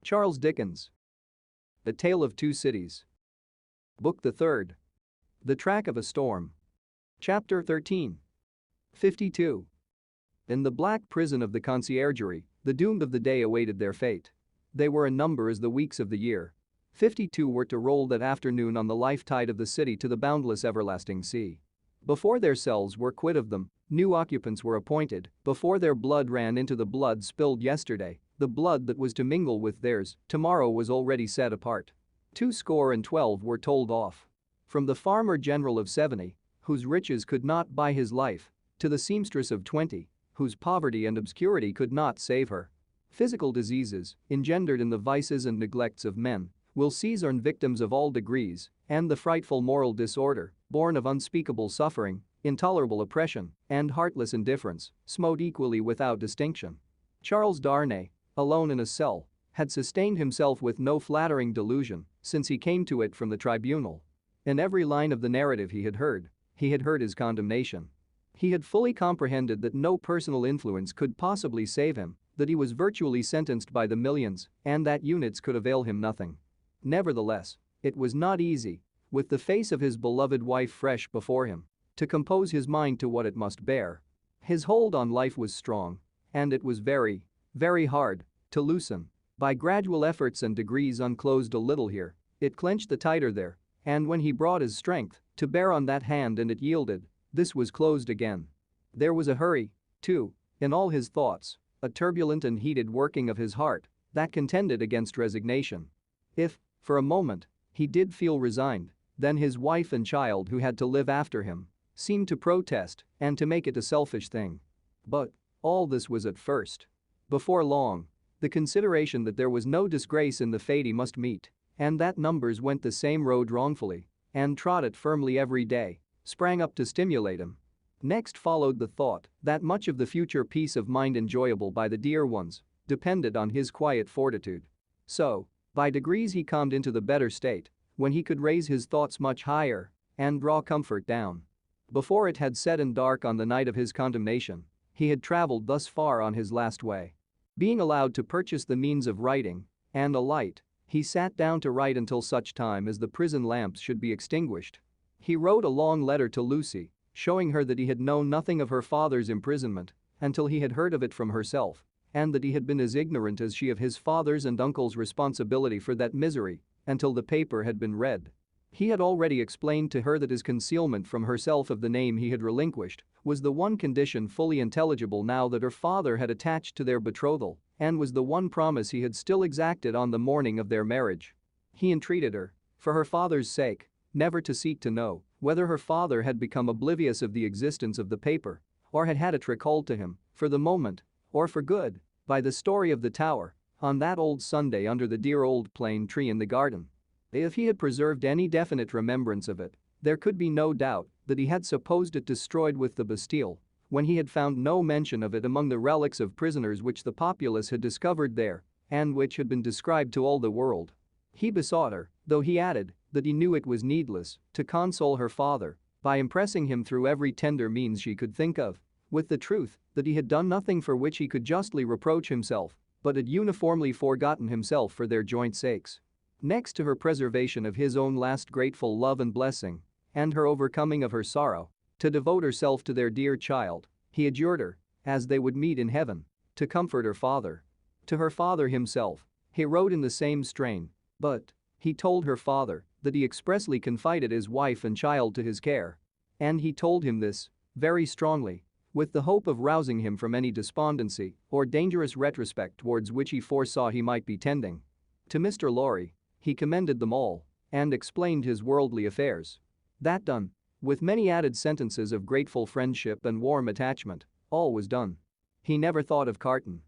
Charles Dickens. A Tale of Two Cities. Book the Third. The Track of a Storm. Chapter 13. 52. In the black prison of the conciergerie, the doomed of the day awaited their fate. They were a number as the weeks of the year. 52 were to roll that afternoon on the life tide of the city to the boundless everlasting sea. Before their cells were quit of them, new occupants were appointed. Before their blood ran into the blood spilled yesterday, the blood that was to mingle with theirs tomorrow was already set apart. 212 were told off. From the farmer general of 70, whose riches could not buy his life, to the seamstress of 20, whose poverty and obscurity could not save her. Physical diseases, engendered in the vices and neglects of men, will seize on victims of all degrees, and the frightful moral disorder, born of unspeakable suffering, intolerable oppression, and heartless indifference, smote equally without distinction. Charles Darnay, alone in a cell, had sustained himself with no flattering delusion since he came to it from the tribunal. In every line of the narrative he had heard his condemnation. He had fully comprehended that no personal influence could possibly save him, that he was virtually sentenced by the millions, and that units could avail him nothing. Nevertheless, it was not easy, with the face of his beloved wife fresh before him, to compose his mind to what it must bear. His hold on life was strong, and it was very, very hard to loosen. By gradual efforts and degrees unclosed a little here, it clenched the tighter there, and when he brought his strength to bear on that hand and it yielded, this was closed again. There was a hurry, too, in all his thoughts, a turbulent and heated working of his heart that contended against resignation. If, for a moment, he did feel resigned, then his wife and child who had to live after him seemed to protest and to make it a selfish thing. But all this was at first. Before long, the consideration that there was no disgrace in the fate he must meet, and that numbers went the same road wrongfully and trod it firmly every day, sprang up to stimulate him. Next followed the thought that much of the future peace of mind enjoyable by the dear ones depended on his quiet fortitude. So, by degrees he calmed into the better state when he could raise his thoughts much higher and draw comfort down. Before it had set in dark on the night of his condemnation, he had traveled thus far on his last way. Being allowed to purchase the means of writing and a light, he sat down to write until such time as the prison lamps should be extinguished. He wrote a long letter to Lucy, showing her that he had known nothing of her father's imprisonment until he had heard of it from herself, and that he had been as ignorant as she of his father's and uncle's responsibility for that misery until the paper had been read. He had already explained to her that his concealment from herself of the name he had relinquished was the one condition fully intelligible now that her father had attached to their betrothal and was the one promise he had still exacted on the morning of their marriage. He entreated her, for her father's sake, never to seek to know whether her father had become oblivious of the existence of the paper or had had it recalled to him, for the moment, or for good, by the story of the tower on that old Sunday under the dear old plane tree in the garden. If he had preserved any definite remembrance of it, there could be no doubt that he had supposed it destroyed with the Bastille when he had found no mention of it among the relics of prisoners which the populace had discovered there and which had been described to all the world. He besought her, though he added that he knew it was needless, to console her father by impressing him through every tender means she could think of with the truth that he had done nothing for which he could justly reproach himself, but had uniformly forgotten himself for their joint sakes. Next to her preservation of his own last grateful love and blessing, and her overcoming of her sorrow, to devote herself to their dear child, he adjured her, as they would meet in heaven, to comfort her father. To her father himself, he wrote in the same strain, but he told her father that he expressly confided his wife and child to his care. And he told him this, very strongly, with the hope of rousing him from any despondency or dangerous retrospect towards which he foresaw he might be tending. To Mr. Lorry, he commended them all and explained his worldly affairs. That done, with many added sentences of grateful friendship and warm attachment, all was done. He never thought of Carton.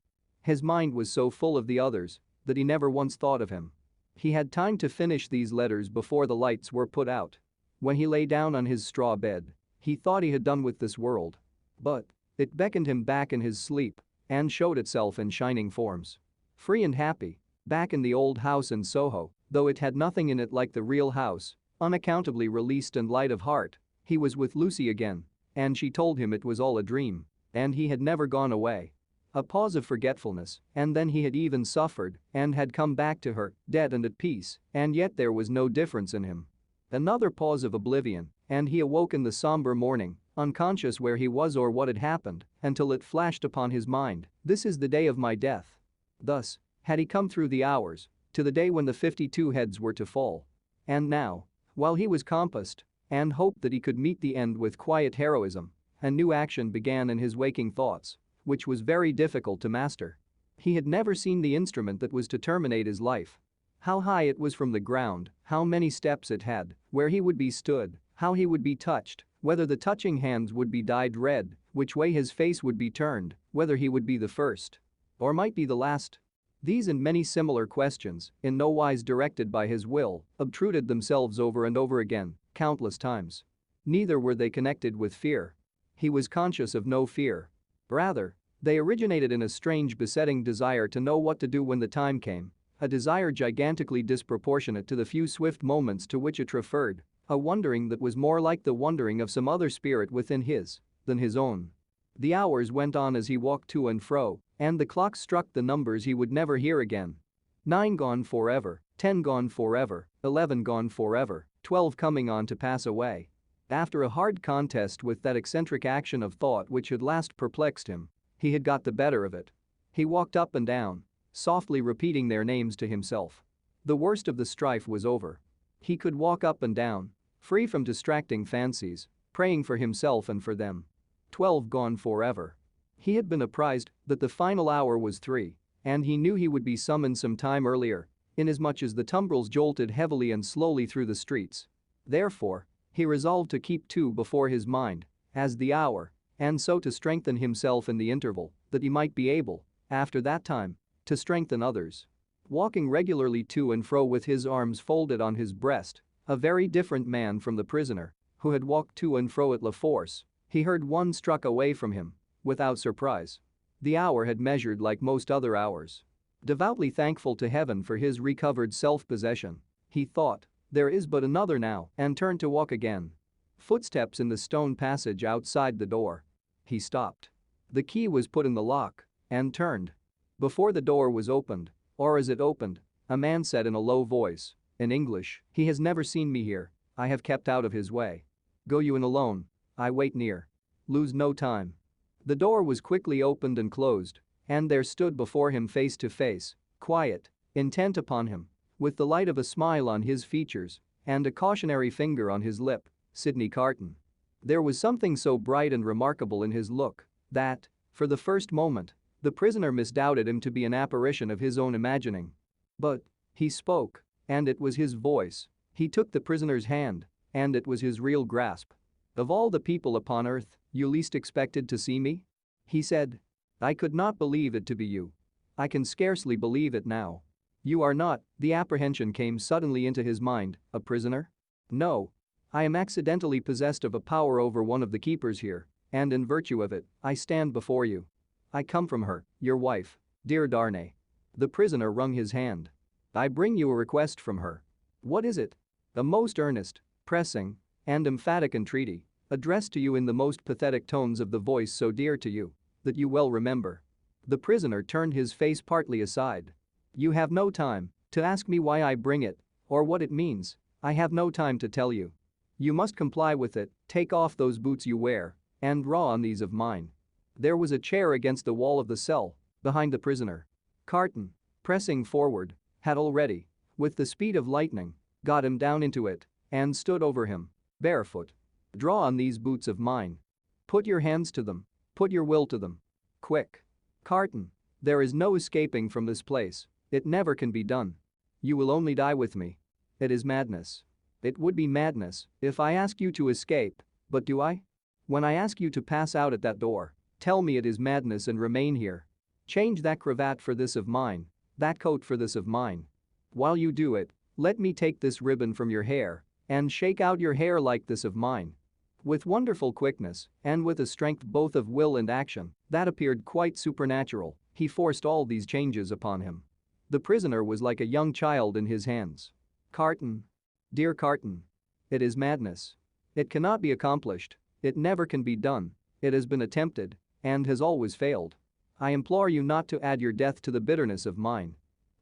His mind was so full of the others that he never once thought of him. He had time to finish these letters before the lights were put out. When he lay down on his straw bed, he thought he had done with this world. But it beckoned him back in his sleep and showed itself in shining forms. Free and happy, back in the old house in Soho, though it had nothing in it like the real house, unaccountably released and light of heart, he was with Lucy again, and she told him it was all a dream, and he had never gone away. A pause of forgetfulness, and then he had even suffered and had come back to her, dead and at peace, and yet there was no difference in him. Another pause of oblivion, and he awoke in the somber morning, unconscious where he was or what had happened, until it flashed upon his mind, "This is the day of my death." Thus had he come through the hours to the day when the 52 heads were to fall. And now, while he was compassed and hoped that he could meet the end with quiet heroism, a new action began in his waking thoughts, which was very difficult to master. He had never seen the instrument that was to terminate his life. How high it was from the ground, how many steps it had, where he would be stood, how he would be touched, whether the touching hands would be dyed red, which way his face would be turned, whether he would be the first or might be the last. These and many similar questions, in no wise directed by his will, obtruded themselves over and over again, countless times. Neither were they connected with fear. He was conscious of no fear. Rather, they originated in a strange besetting desire to know what to do when the time came, a desire gigantically disproportionate to the few swift moments to which it referred, a wondering that was more like the wondering of some other spirit within his than his own. The hours went on as he walked to and fro, and the clock struck the numbers he would never hear again. 9 gone forever, 10 gone forever, 11 gone forever, 12 coming on to pass away. After a hard contest with that eccentric action of thought which had last perplexed him, he had got the better of it. He walked up and down, softly repeating their names to himself. The worst of the strife was over. He could walk up and down, free from distracting fancies, praying for himself and for them. 12 gone forever. He had been apprised that the final hour was 3, and he knew he would be summoned some time earlier, inasmuch as the tumbrils jolted heavily and slowly through the streets. Therefore, he resolved to keep 2 before his mind as the hour, and so to strengthen himself in the interval, that he might be able, after that time, to strengthen others. Walking regularly to and fro with his arms folded on his breast, a very different man from the prisoner who had walked to and fro at La Force, he heard one struck away from him, without surprise. The hour had measured like most other hours. Devoutly thankful to heaven for his recovered self-possession, he thought, "There is but another now," and turned to walk again. Footsteps in the stone passage outside the door. He stopped. The key was put in the lock and turned. Before the door was opened, or as it opened, a man said in a low voice, in English, "He has never seen me here, I have kept out of his way. Go you in alone, I wait near. Lose no time." The door was quickly opened and closed, and there stood before him face to face, quiet, intent upon him, with the light of a smile on his features and a cautionary finger on his lip, Sidney Carton. There was something so bright and remarkable in his look that, for the first moment, the prisoner misdoubted him to be an apparition of his own imagining. But he spoke, and it was his voice. He took the prisoner's hand, and it was his real grasp. "Of all the people upon earth, you least expected to see me?" he said. "I could not believe it to be you. I can scarcely believe it now. You are not," the apprehension came suddenly into his mind, "a prisoner?" "No. I am accidentally possessed of a power over one of the keepers here, and in virtue of it, I stand before you. I come from her, your wife, dear Darnay." The prisoner wrung his hand. "I bring you a request from her." "What is it?" "A most earnest, pressing, and emphatic entreaty, addressed to you in the most pathetic tones of the voice so dear to you that you well remember." The prisoner turned his face partly aside. "You have no time to ask me why I bring it or what it means. I have no time to tell you. You must comply with it. Take off those boots you wear and draw on these of mine." There was a chair against the wall of the cell behind the prisoner. Carton, pressing forward, had already, with the speed of lightning, got him down into it and stood over him, barefoot. "Draw on these boots of mine. Put your hands to them. Put your will to them. Quick. Carton. There is no escaping from this place. It never can be done. You will only die with me. It is madness. It would be madness if I asked you to escape, but do I? When I ask you to pass out at that door, tell me it is madness and remain here. Change that cravat for this of mine, that coat for this of mine. While you do it, let me take this ribbon from your hair and shake out your hair like this of mine." With wonderful quickness and with a strength both of will and action that appeared quite supernatural, he forced all these changes upon him. The prisoner was like a young child in his hands. "Carton. Dear Carton. It is madness. It cannot be accomplished. It never can be done. It has been attempted and has always failed. I implore you not to add your death to the bitterness of mine.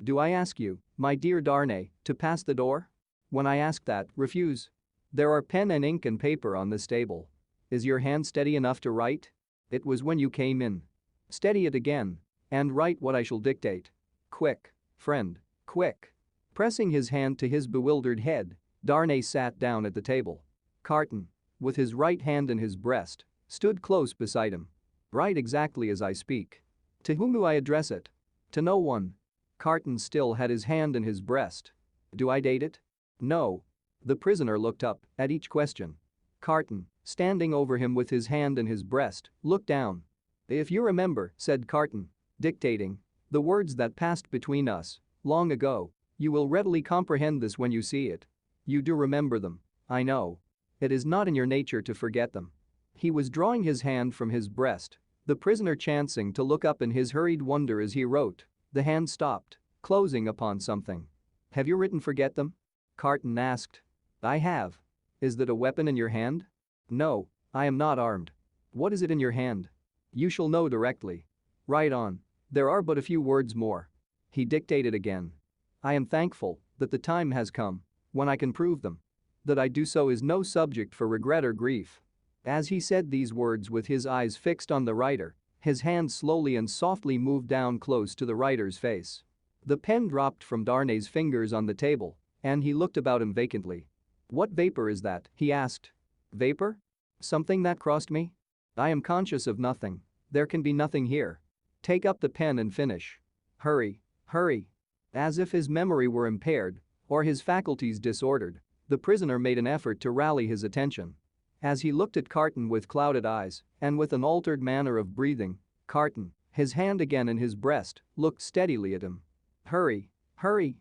Do I ask you, my dear Darnay, to pass the door? When I ask that, refuse. There are pen and ink and paper on this table. Is your hand steady enough to write? It was when you came in. Steady it again. And write what I shall dictate. Quick, friend, quick. Pressing his hand to his bewildered head, Darnay sat down at the table. Carton, with his right hand in his breast, stood close beside him. Write exactly as I speak. To whom do I address it? To no one. Carton still had his hand in his breast. Do I date it? No. The prisoner looked up at each question. Carton, standing over him with his hand in his breast, looked down. If you remember, said Carton, dictating, the words that passed between us long ago, you will readily comprehend this when you see it. You do remember them, I know. It is not in your nature to forget them. He was drawing his hand from his breast, the prisoner chancing to look up in his hurried wonder as he wrote. The hand stopped, closing upon something. Have you written forget them? Carton asked. I have. Is that a weapon in your hand? No, I am not armed. What is it in your hand? You shall know directly. Write on. There are but a few words more. He dictated again. I am thankful that the time has come when I can prove them. That I do so is no subject for regret or grief. As he said these words with his eyes fixed on the writer, his hand slowly and softly moved down close to the writer's face. The pen dropped from Darnay's fingers on the table, and he looked about him vacantly. What vapor is that? He asked. Vapor? Something that crossed me? I am conscious of nothing. There can be nothing here. Take up the pen and finish. Hurry, hurry. As if his memory were impaired or his faculties disordered, the prisoner made an effort to rally his attention. As he looked at Carton with clouded eyes and with an altered manner of breathing, Carton, his hand again in his breast, looked steadily at him. Hurry, hurry.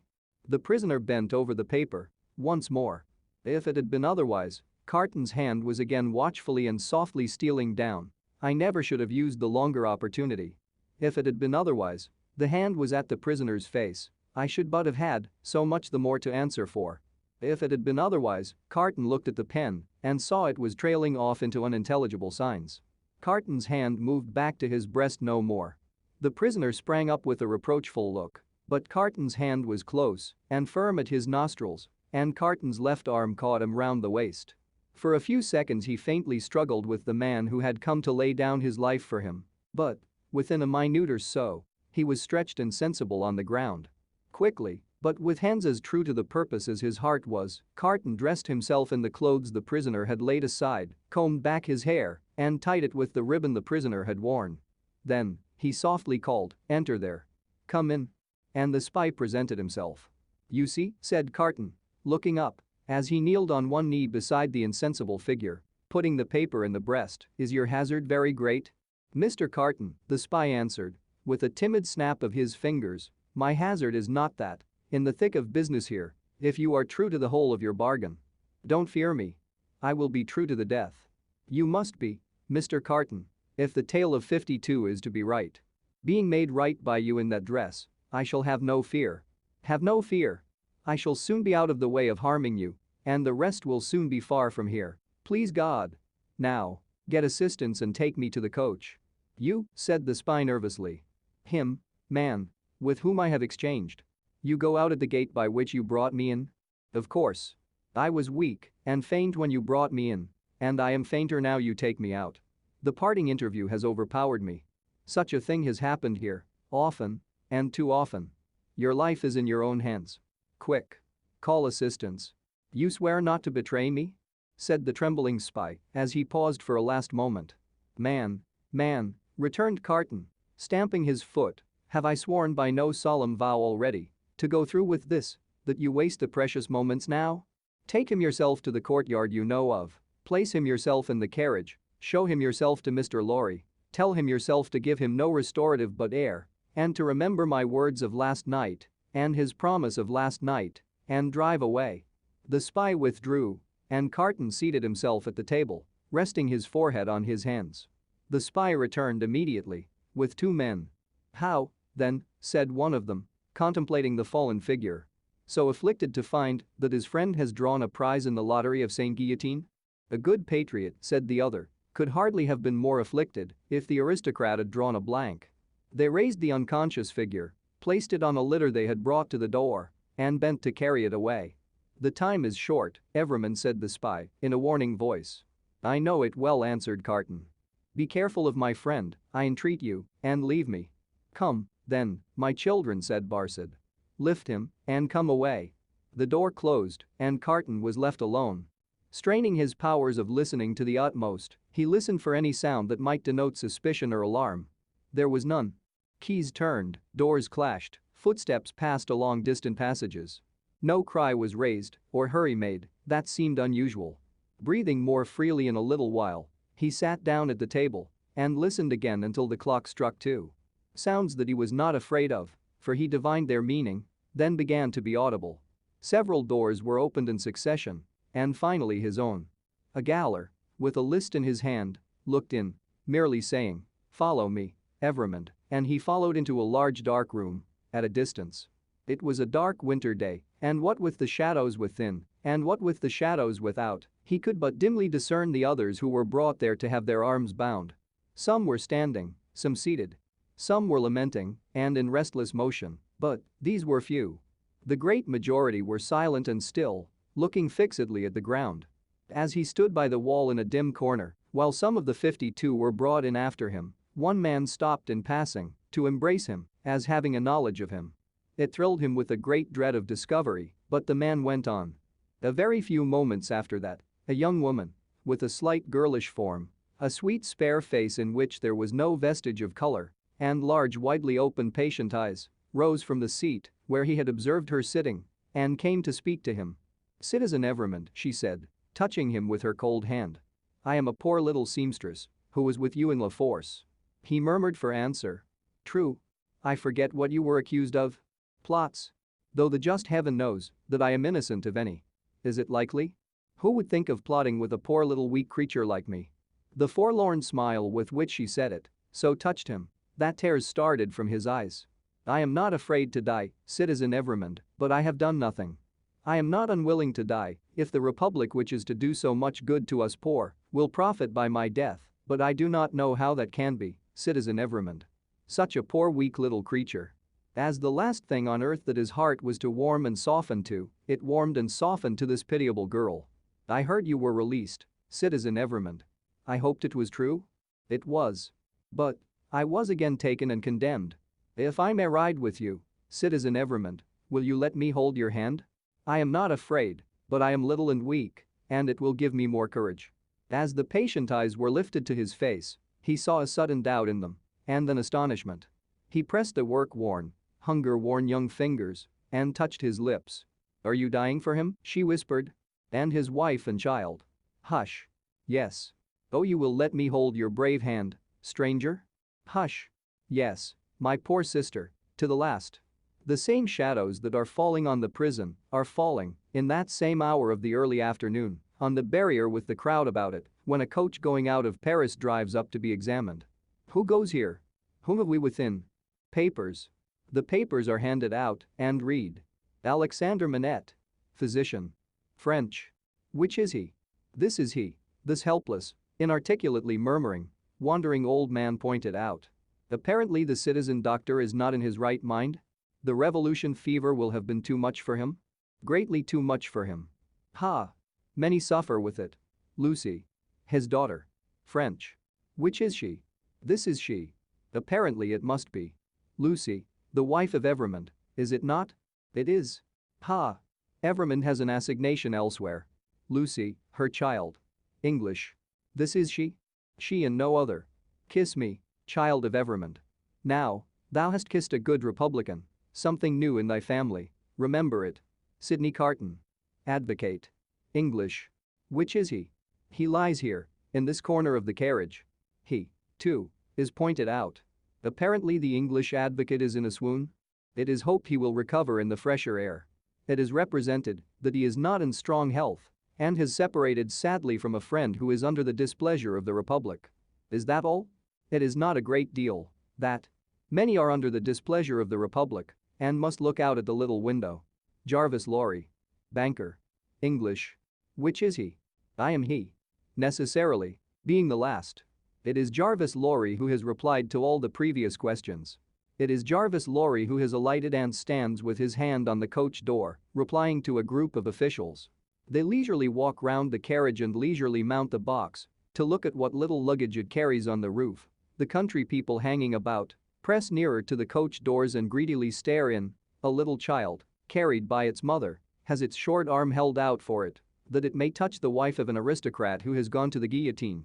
The prisoner bent over the paper once more. If it had been otherwise, Carton's hand was again watchfully and softly stealing down. I never should have used the longer opportunity. If it had been otherwise, the hand was at the prisoner's face. I should but have had so much the more to answer for. If it had been otherwise, Carton looked at the pen and saw it was trailing off into unintelligible signs. Carton's hand moved back to his breast no more. The prisoner sprang up with a reproachful look, but Carton's hand was close and firm at his nostrils, and Carton's left arm caught him round the waist. For a few seconds he faintly struggled with the man who had come to lay down his life for him, but, within a minute or so, he was stretched insensible on the ground. Quickly, but with hands as true to the purpose as his heart was, Carton dressed himself in the clothes the prisoner had laid aside, combed back his hair, and tied it with the ribbon the prisoner had worn. Then, he softly called, "Enter there. Come in." And the spy presented himself. "You see," said Carton, looking up, as he kneeled on one knee beside the insensible figure, putting the paper in the breast, "is your hazard very great?" "Mr. Carton," the spy answered, with a timid snap of his fingers, "my hazard is not that. In the thick of business here, if you are true to the whole of your bargain. Don't fear me. I will be true to the death. You must be, Mr. Carton, if the tale of 52 is to be right. Being made right by you in that dress, I shall have no fear. Have no fear. I shall soon be out of the way of harming you, and the rest will soon be far from here. Please God. Now, get assistance and take me to the coach." "You," said the spy nervously. "Him, man, with whom I have exchanged. You go out at the gate by which you brought me in?" "Of course. I was weak and faint when you brought me in, and I am fainter now you take me out. The parting interview has overpowered me. Such a thing has happened here, often, and too often. Your life is in your own hands. Quick. Call assistance." "You swear not to betray me?" said the trembling spy as he paused for a last moment. Man, returned Carton, stamping his foot, "have I sworn by no solemn vow already to go through with this, that you waste the precious moments now? Take him yourself to the courtyard you know of, place him yourself in the carriage, show him yourself to Mr. Lorry, tell him yourself to give him no restorative but air, and to remember my words of last night and his promise of last night, and drive away." The spy withdrew, and Carton seated himself at the table, resting his forehead on his hands. The spy returned immediately with two men. "How, then," said one of them, contemplating the fallen figure, "so afflicted to find that his friend has drawn a prize in the lottery of Saint Guillotine?" "A good patriot," said the other, "could hardly have been more afflicted if the aristocrat had drawn a blank." They raised the unconscious figure, placed it on a litter they had brought to the door, and bent to carry it away. "The time is short," Everman said the spy, in a warning voice. "I know it well," answered Carton. "Be careful of my friend, I entreat you, and leave me." "Come, then, my children," said Barsad. "Lift him and come away." The door closed, and Carton was left alone. Straining his powers of listening to the utmost, he listened for any sound that might denote suspicion or alarm. There was none. Keys turned, doors clashed, footsteps passed along distant passages. No cry was raised or hurry made that seemed unusual. Breathing more freely in a little while, he sat down at the table and listened again until the clock struck 2. Sounds that he was not afraid of, for he divined their meaning, then began to be audible. Several doors were opened in succession, and finally his own. A gaoler, with a list in his hand, looked in, merely saying, "Follow me, Evermond," and he followed into a large dark room, at a distance. It was a dark winter day, and what with the shadows within, and what with the shadows without, he could but dimly discern the others who were brought there to have their arms bound. Some were standing, some seated. Some were lamenting and in restless motion, but these were few. The great majority were silent and still, looking fixedly at the ground. As he stood by the wall in a dim corner, while some of the 52 were brought in after him, one man stopped in passing to embrace him, as having a knowledge of him. It thrilled him with a great dread of discovery, but the man went on. A very few moments after that, a young woman, with a slight girlish form, a sweet spare face in which there was no vestige of color, and large widely open patient eyes, rose from the seat where he had observed her sitting and came to speak to him. "Citizen Evermond," she said, touching him with her cold hand. "I am a poor little seamstress who was with you in La Force." He murmured for answer. "True. I forget what you were accused of." "Plots. Though the just heaven knows that I am innocent of any. Is it likely? Who would think of plotting with a poor little weak creature like me?" The forlorn smile with which she said it so touched him that tears started from his eyes. "I am not afraid to die, Citizen Evermond, but I have done nothing. I am not unwilling to die if the Republic which is to do so much good to us poor will profit by my death, but I do not know how that can be, Citizen Evermond. Such a poor weak little creature. As the last thing on earth that his heart was to warm and soften to, it warmed and softened to this pitiable girl. I heard you were released, Citizen Evermond. I hoped it was true? It was. But I was again taken and condemned. If I may ride with you, Citizen Evermond, will you let me hold your hand? I am not afraid, but I am little and weak, and it will give me more courage." As the patient eyes were lifted to his face, he saw a sudden doubt in them, and then astonishment. He pressed the work-worn, hunger-worn young fingers and touched his lips. "Are you dying for him?" she whispered. "And his wife and child?" "Hush. Yes. Oh, you will let me hold your brave hand, stranger? Hush. Yes, my poor sister, to the last." The same shadows that are falling on the prison are falling, in that same hour of the early afternoon, on the barrier with the crowd about it, when a coach going out of Paris drives up to be examined. Who goes here? Whom have we within? Papers. The papers are handed out and read. Alexander Manette. Physician. French. Which is he? This is he. This helpless, inarticulately murmuring, wandering old man pointed out. Apparently the citizen doctor is not in his right mind. The revolution fever will have been too much for him. Greatly too much for him. Ha! Many suffer with it. Lucy. His daughter. French. Which is she? This is she. Apparently it must be. Lucy, the wife of Evermond, is it not? It is. Ha! Evermond has an assignation elsewhere. Lucy, her child. English. This is she? She and no other. Kiss me, child of Evermond. Now, thou hast kissed a good Republican. Something new in thy family, remember it. Sidney Carton. Advocate. English. Which is he? He lies here, in this corner of the carriage. He, too, is pointed out. Apparently the English advocate is in a swoon. It is hoped he will recover in the fresher air. It is represented that he is not in strong health and has separated sadly from a friend who is under the displeasure of the Republic. Is that all? It is not a great deal, that. Many are under the displeasure of the Republic and must look out at the little window. Jarvis Lorry. Banker. English. Which is he? I am he. Necessarily, being the last. It is Jarvis Lorry who has replied to all the previous questions. It is Jarvis Lorry who has alighted and stands with his hand on the coach door, replying to a group of officials. They leisurely walk round the carriage and leisurely mount the box to look at what little luggage it carries on the roof. The country people hanging about press nearer to the coach doors and greedily stare in. A little child, carried by its mother, has its short arm held out for it, that it may touch the wife of an aristocrat who has gone to the guillotine.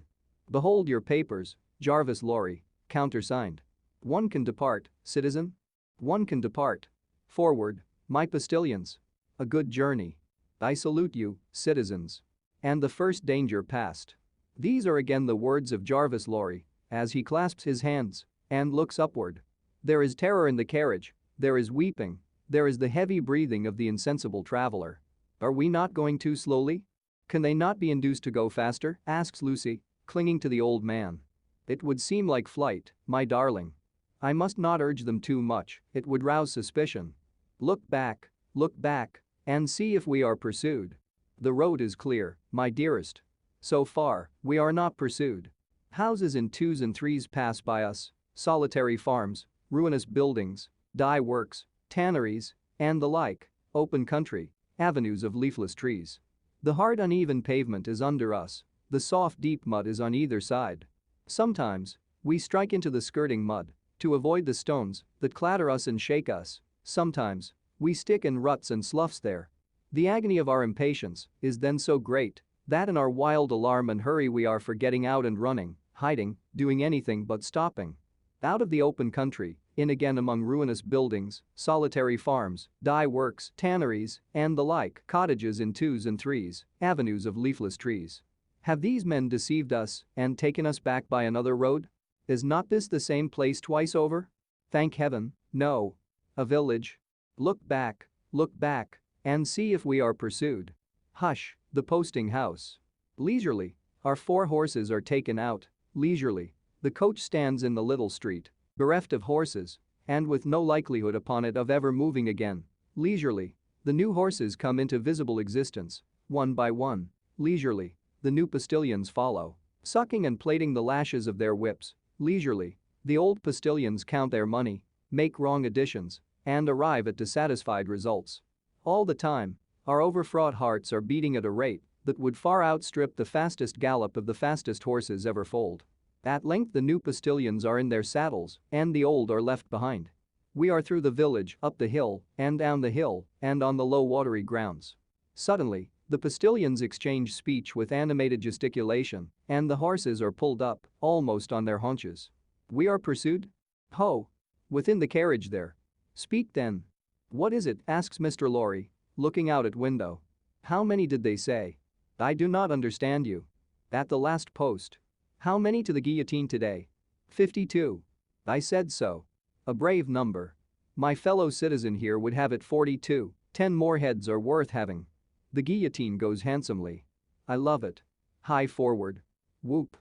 Behold your papers, Jarvis Lorry, countersigned. One can depart, citizen. One can depart. Forward, my postilions. A good journey. I salute you, citizens. And the first danger past. These are again the words of Jarvis Lorry, as he clasps his hands and looks upward. There is terror in the carriage, there is weeping, there is the heavy breathing of the insensible traveler. Are we not going too slowly? Can they not be induced to go faster? Asks Lucy, clinging to the old man. It would seem like flight, my darling. I must not urge them too much, it would rouse suspicion. Look back, and see if we are pursued. The road is clear, my dearest. So far, we are not pursued. Houses in twos and threes pass by us, solitary farms, ruinous buildings, dye works, tanneries, and the like, open country, avenues of leafless trees. The hard uneven pavement is under us, the soft deep mud is on either side. Sometimes, we strike into the skirting mud to avoid the stones that clatter us and shake us. Sometimes, we stick in ruts and sloughs there. The agony of our impatience is then so great that in our wild alarm and hurry we are for getting out and running, hiding, doing anything but stopping. Out of the open country, in again among ruinous buildings, solitary farms, dye works, tanneries, and the like, cottages in twos and threes, avenues of leafless trees. Have these men deceived us and taken us back by another road? Is not this the same place twice over? Thank heaven, no. A village. Look back, and see if we are pursued. Hush, the posting house. Leisurely, our 4 horses are taken out, leisurely. The coach stands in the little street, bereft of horses, and with no likelihood upon it of ever moving again. Leisurely, the new horses come into visible existence, one by one. Leisurely, the new postilions follow, sucking and plaiting the lashes of their whips. Leisurely, the old postilions count their money, make wrong additions, and arrive at dissatisfied results. All the time, our overfraught hearts are beating at a rate that would far outstrip the fastest gallop of the fastest horses ever foaled. At length the new postilions are in their saddles, and the old are left behind. We are through the village, up the hill, and down the hill, and on the low watery grounds. Suddenly, the postilions exchange speech with animated gesticulation, and the horses are pulled up, almost on their haunches. We are pursued? Ho! Within the carriage there. Speak then. What is it? Asks Mr. Lorry, looking out at window. How many did they say? I do not understand you. At the last post. How many to the guillotine today? 52. I said so. A brave number. My fellow citizen here would have it 42, 10 more heads are worth having. The guillotine goes handsomely. I love it. High forward. Whoop.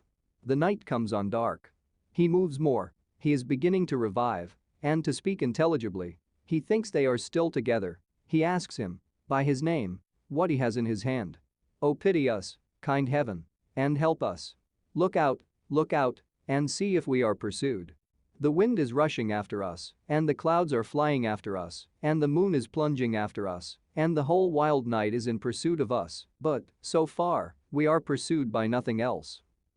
The night comes on dark. He moves more, he is beginning to revive, and to speak intelligibly. He thinks they are still together. He asks him, by his name, what he has in his hand. Oh, pity us, kind heaven, and help us. Look out, and see if we are pursued. The wind is rushing after us, and the clouds are flying after us, and the moon is plunging after us, and the whole wild night is in pursuit of us, but, so far, we are pursued by nothing else.